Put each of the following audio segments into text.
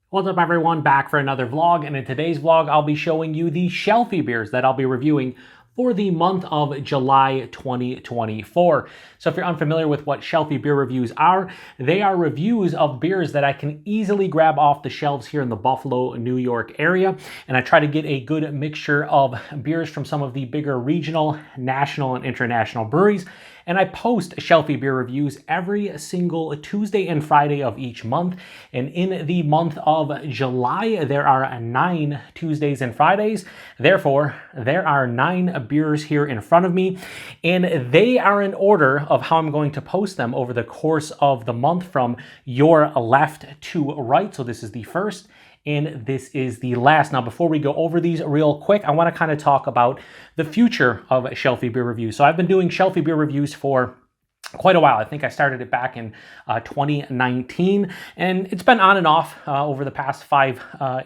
What's up everyone, back for another vlog, and in today's vlog I'll be showing you the Shelfie beers that I'll be reviewing for the month of July 2024. So if you're unfamiliar with what Shelfie beer reviews are, they are reviews of beers that I can easily grab off the shelves here in the Buffalo, New York area, and I try to get a good mixture of beers from some of the bigger regional, national, and international breweries. And I post Shelfie beer reviews every single Tuesday and Friday of each month. And in the month of July, there are 9 Tuesdays and Fridays. Therefore, there are 9 beers here in front of me. And they are in order of how I'm going to post them over the course of the month from your left to right. So this is the first. And this is the last. Now, before we go over these real quick, I want to kind of talk about the future of Shelfie beer reviews. So I've been doing Shelfie beer reviews for quite a while. I think I started it back in 2019, and it's been on and off over the past I'd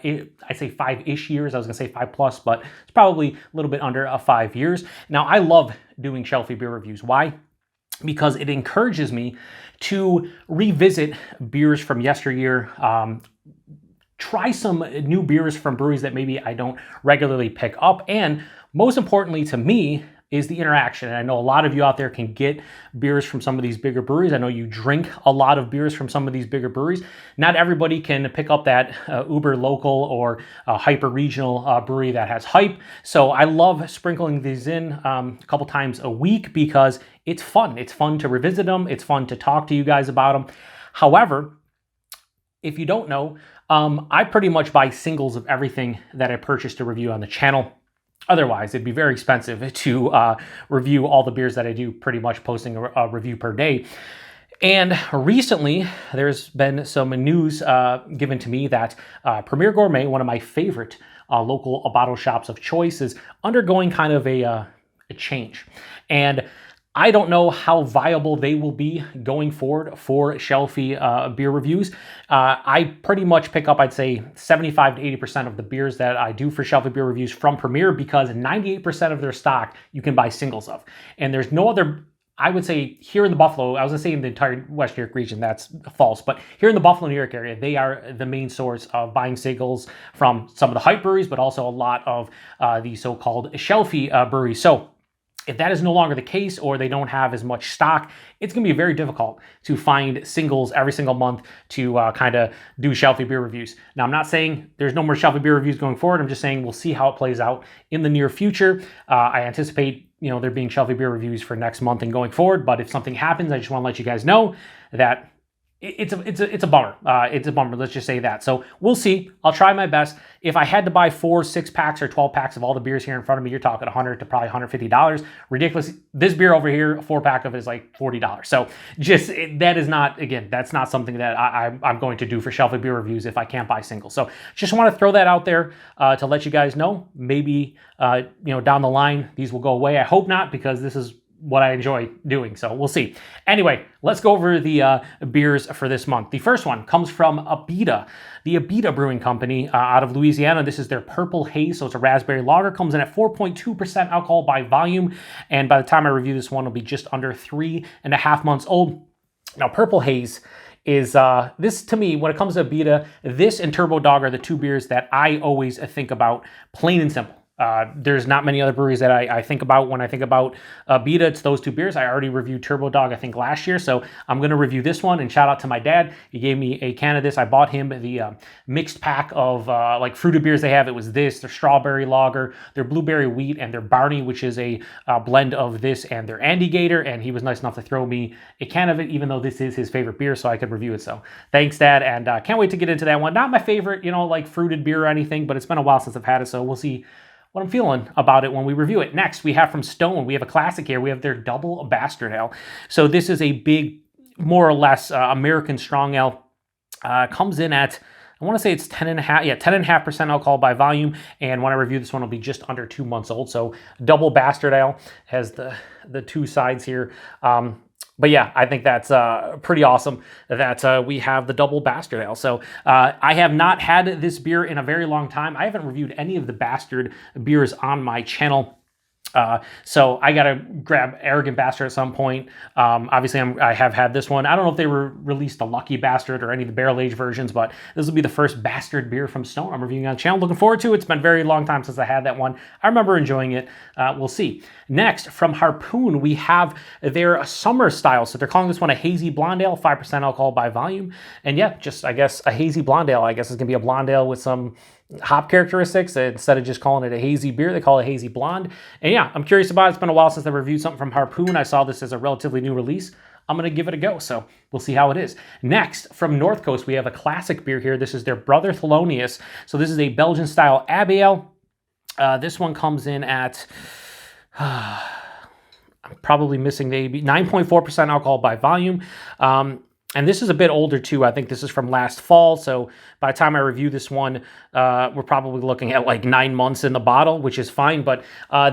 say 5-ish years. I was gonna say 5+, but it's probably a little bit under 5 years. Now, I love doing Shelfie beer reviews. Why? Because it encourages me to revisit beers from yesteryear, try some new beers from breweries that maybe I don't regularly pick up. And most importantly to me is the interaction. And I know a lot of you out there can get beers from some of these bigger breweries. I know you drink a lot of beers from some of these bigger breweries. Not everybody can pick up that uber local or hyper regional brewery that has hype. So I love sprinkling these in a couple times a week because it's fun. It's fun to revisit them. It's fun to talk to you guys about them. However, if you don't know, I pretty much buy singles of everything that I purchase to review on the channel. Otherwise, it'd be very expensive to review all the beers that I do, pretty much posting a review per day. And recently, there's been some news given to me that Premier Gourmet, one of my favorite local bottle shops of choice, is undergoing kind of a change. And I don't know how viable they will be going forward for Shelfie beer reviews. I pretty much pick up, I'd say, 75 to 80% of the beers that I do for Shelfie beer reviews from Premier because 98% of their stock you can buy singles of. And there's no other, I would say, here in the Buffalo, I was gonna say in the entire West New York region, that's false, but here in the Buffalo, New York area, they are the main source of buying singles from some of the hype breweries, but also a lot of the so-called Shelfie breweries. So if that is no longer the case, or they don't have as much stock, it's going to be very difficult to find singles every single month to kind of do Shelfie beer reviews. Now, I'm not saying there's no more Shelfie beer reviews going forward. I'm just saying we'll see how it plays out in the near future. I anticipate, there being Shelfie beer reviews for next month and going forward. But if something happens, I just want to let you guys know that it's a bummer. It's a bummer. Let's just say that. So we'll see. I'll try my best. If I had to buy 4 6-packs or 12 packs of all the beers here in front of me, you're talking $100 to probably $150. Ridiculous. This beer over here, a 4-pack of it is like $40. So that is not, again, that's not something that I'm going to do for Shelfie beer reviews if I can't buy singles. So just want to throw that out there to let you guys know. Maybe down the line these will go away. I hope not, because this is what I enjoy doing, so we'll see. Anyway, let's go over the beers for this month. The first one comes from Abita, the Abita Brewing Company out of Louisiana. This is their Purple Haze, so it's a raspberry lager. Comes in at 4.2% alcohol by volume, and by the time I review this one, it'll be just under 3.5 months old. Now, Purple Haze is, this to me, when it comes to Abita, this and Turbo Dog are the 2 beers that I always think about, plain and simple. There's not many other breweries that I think about when I think about Abita. It's those 2 beers. I already reviewed Turbo Dog, I think, last year, so I'm going to review this one. And shout out to my dad. He gave me a can of this. I bought him the mixed pack of like fruited beers they have. It was this, their strawberry lager, their blueberry wheat, and their Barney, which is a blend of this and their Andy Gator. And he was nice enough to throw me a can of it, even though this is his favorite beer, so I could review it. So thanks, Dad, and can't wait to get into that one. Not my favorite, like fruited beer or anything, but it's been a while since I've had it, so we'll see what I'm feeling about it when we review it. Next, we have from Stone. We have a classic here. We have their Double Bastard Ale. So this is a big, more or less American strong ale. Comes in at, I want to say it's 10.5% alcohol by volume. And when I review this one, it'll be just under 2 months old. So Double Bastard Ale has the 2 sides here. But yeah, I think that's pretty awesome that we have the Double Bastard Ale. So I have not had this beer in a very long time. I haven't reviewed any of the Bastard beers on my channel So I got to grab Arrogant Bastard at some point. Obviously, I have had this one. I don't know if they released the Lucky Bastard or any of the barrel age versions, but this will be the first Bastard beer from Stone I'm reviewing on the channel. Looking forward to it. It's been a very long time since I had that one. I remember enjoying it. We'll see. Next, from Harpoon, we have their summer style. So they're calling this one a Hazy Blonde Ale, 5% alcohol by volume. And yeah, just, I guess, a Hazy Blonde Ale. I guess it's going to be a blonde ale with some hop characteristics. Instead of just calling it a hazy beer, they call it Hazy Blonde. And yeah, I'm curious about it. It's been a while since I reviewed something from Harpoon. I saw this as a relatively new release. I'm going to give it a go, so we'll see how it is. Next, from North Coast, we have a classic beer here. This is their Brother Thelonious. So this is a Belgian-style Abbey Ale. This one comes in at... I'm probably missing the 9.4% alcohol by volume. And this is a bit older too. I think this is from last fall. So by the time I review this one, we're probably looking at like 9 months in the bottle, which is fine. But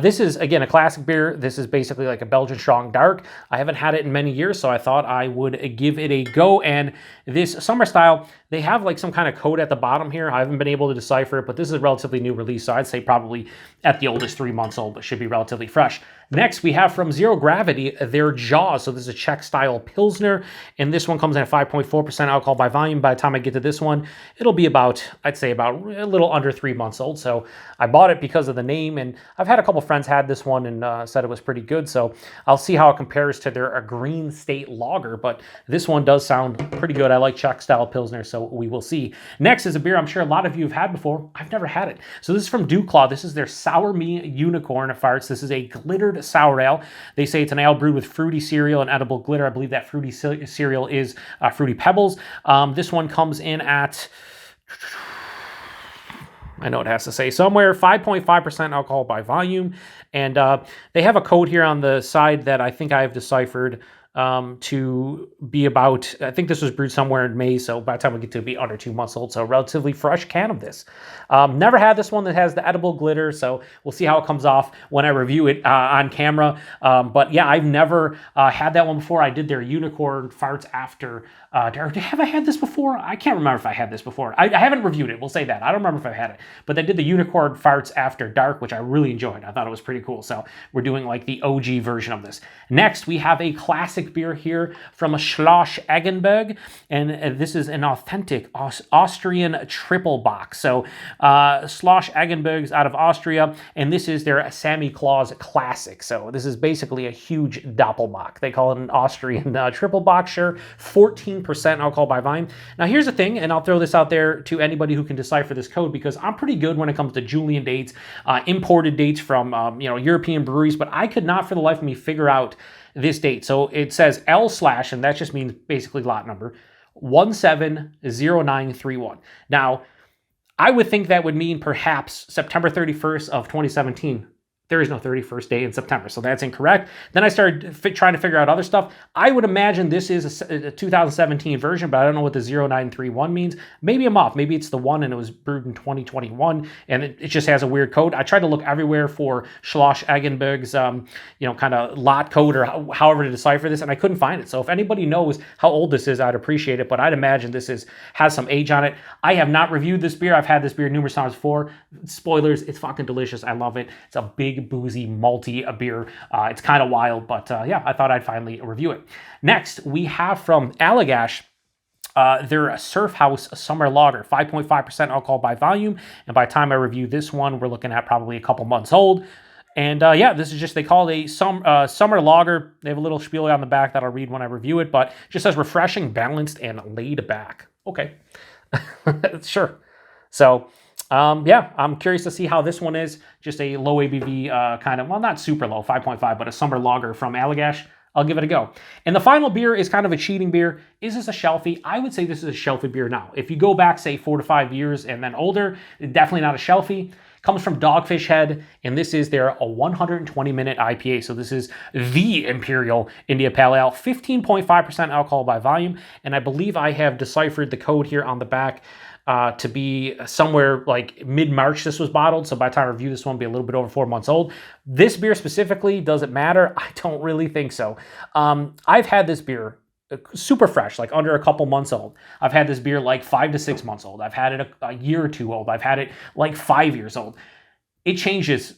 this is, again, a classic beer. This is basically like a Belgian Strong Dark. I haven't had it in many years, so I thought I would give it a go. And this summer style, they have like some kind of code at the bottom here. I haven't been able to decipher it, but this is a relatively new release. So I'd say probably at the oldest 3 months old, but should be relatively fresh. Next, we have from Zero Gravity, their Jaws. So this is a Czech-style Pilsner, and this one comes in at 5.4% alcohol by volume. By the time I get to this one, it'll be about, I'd say about a little under 3 months old. So I bought it because of the name, and I've had a couple friends had this one and said it was pretty good. So I'll see how it compares to their Green State Lager, but this one does sound pretty good. I like Czech-style Pilsner, so we will see. Next is a beer I'm sure a lot of you have had before. I've never had it. So this is from Dewclaw. This is their Sour Me Unicorn Farts. This is a glittered sour ale. They say it's an ale brewed with fruity cereal and edible glitter. I believe that fruity cereal is Fruity Pebbles. This one comes in at, I know it has to say somewhere, 5.5% alcohol by volume. And they have a code here on the side that I think I have deciphered to be about, I think this was brewed somewhere in May, so by the time we get to be under 2 months old, so a relatively fresh can of this. Never had this one that has the edible glitter, so we'll see how it comes off when I review it on camera. But yeah, I've never had that one before. I did their Unicorn Farts after. Have I had this before? I can't remember if I had this before. I haven't reviewed it, we'll say that. I don't remember if I had it. But they did the Unicorn Farts After Dark, which I really enjoyed. I thought it was pretty cool. So we're doing like the OG version of this. Next, we have a classic beer here from a Schloss Eggenberg, and this is an authentic Austrian triple box. So Schloss Eggenberg's out of Austria, and this is their Sammy Claus Classic. So this is basically a huge Doppelbock. They call it an Austrian triple box, sure. 14% alcohol by volume. Now here's the thing, and I'll throw this out there to anybody who can decipher this code, because I'm pretty good when it comes to Julian dates, imported dates from European breweries, but I could not for the life of me figure out this date. So it says L/, and that just means basically lot number 170931. Now, I would think that would mean perhaps September 31st of 2017. There is no 31st day in September, so that's incorrect. Then I started trying to figure out other stuff. I would imagine this is a 2017 version, but I don't know what the 0931 means. Maybe I'm off. Maybe it's the one and it was brewed in 2021, and it just has a weird code. I tried to look everywhere for Schloss Eggenberg's, kind of lot code or however to decipher this, and I couldn't find it. So if anybody knows how old this is, I'd appreciate it, but I'd imagine this has some age on it. I have not reviewed this beer. I've had this beer numerous times before. Spoilers, it's fucking delicious. I love it. It's a big, boozy, malty beer. It's kind of wild, but yeah, I thought I'd finally review it. Next, we have from Allagash, their Surf House Summer Lager, 5.5% alcohol by volume, and by the time I review this one, we're looking at probably a couple months old. And yeah, this is just, they call it a summer lager. They have a little spiel on the back that I'll read when I review it, but it just says refreshing, balanced, and laid back. Okay, sure. So yeah, I'm curious to see how this one is. Just a low ABV kind of, well, not super low, 5.5, but a summer lager from Allagash. I'll give it a go. And the final beer is kind of a cheating beer. Is this a Shelfie? I would say this is a Shelfie beer now. If you go back, say, 4 to 5 years and then older, definitely not a Shelfie. Comes from Dogfish Head, and this is their 120-minute IPA. So this is the Imperial India Pale Ale, 15.5% alcohol by volume. And I believe I have deciphered the code here on the back to be somewhere like mid-March this was bottled. So by the time I review this one, it'll be a little bit over 4 months old. This beer specifically, does it matter? I don't really think so. I've had this beer super fresh, like under a couple months old. I've had this beer like 5 to 6 months old. I've had it a year or two old. I've had it like 5 years old. It changes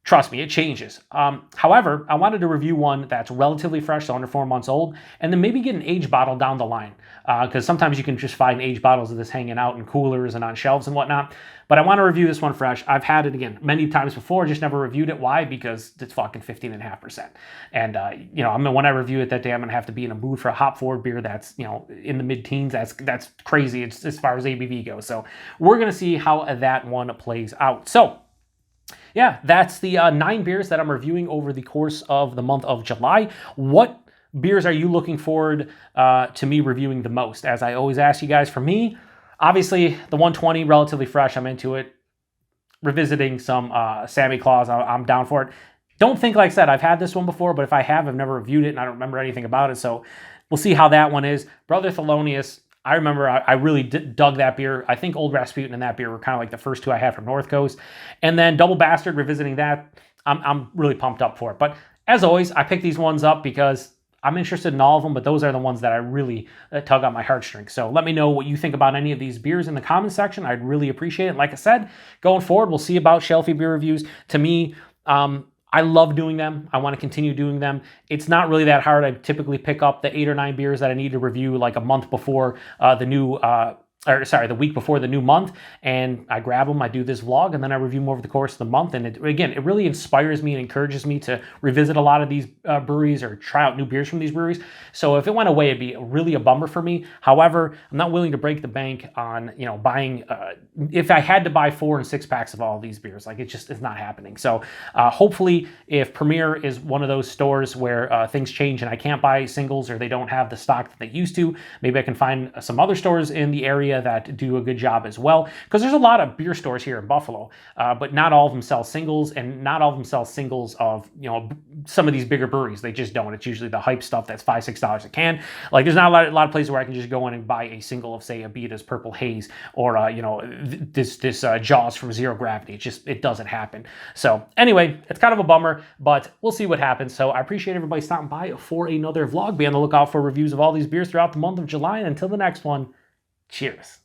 trust me, it changes. However, I wanted to review one that's relatively fresh, so under 4 months old, and then maybe get an aged bottle down the line. Because sometimes you can just find aged bottles of this hanging out in coolers and on shelves and whatnot. But I want to review this one fresh. I've had it, again, many times before, just never reviewed it. Why? Because it's fucking 15.5%. And, when I review it that day, I'm going to have to be in a mood for a hop forward beer that's, in the mid-teens. That's crazy as far as ABV goes. So we're going to see how that one plays out. So, yeah, that's the 9 beers that I'm reviewing over the course of the month of July. What beers are you looking forward to me reviewing the most? As I always ask you guys, for me, obviously the 120, relatively fresh, I'm into it. Revisiting some Sammy Claus, I'm down for it. Don't think, like I said, I've had this one before, but if I have, I've never reviewed it and I don't remember anything about it. So we'll see how that one is. Brother Thelonious, I remember I really dug that beer. I think Old Rasputin and that beer were kind of like the first 2 I had from North Coast. And then Double Bastard, revisiting that, I'm really pumped up for it. But as always, I pick these ones up because I'm interested in all of them, but those are the ones that I really tug on my heartstrings. So let me know what you think about any of these beers in the comments section. I'd really appreciate it. Like I said, going forward, we'll see about Shelfie beer reviews. To me, I love doing them. I want to continue doing them. It's not really that hard. I typically pick up the 8 or 9 beers that I need to review like a month before the week before the new month, and I grab them, I do this vlog, and then I review them over the course of the month. And it really inspires me and encourages me to revisit a lot of these breweries or try out new beers from these breweries. So if it went away, it'd be really a bummer for me. However, I'm not willing to break the bank on, buying, if I had to buy 4 and 6 packs of all of these beers, like it's not happening. So hopefully if Premier is one of those stores where things change and I can't buy singles or they don't have the stock that they used to, maybe I can find some other stores in the area that do a good job as well, because there's a lot of beer stores here in Buffalo, but not all of them sell singles, and not all of them sell singles of some of these bigger breweries. They just don't. It's usually the hype stuff that's $5-6 a can. Like there's not a lot of places where I can just go in and buy a single of, say, Abita's Purple Haze or this Jaws from Zero Gravity. It doesn't happen. So anyway, it's kind of a bummer, but we'll see what happens. So I appreciate everybody stopping by for another vlog. Be on the lookout for reviews of all these beers throughout the month of July, and until the next one, cheers.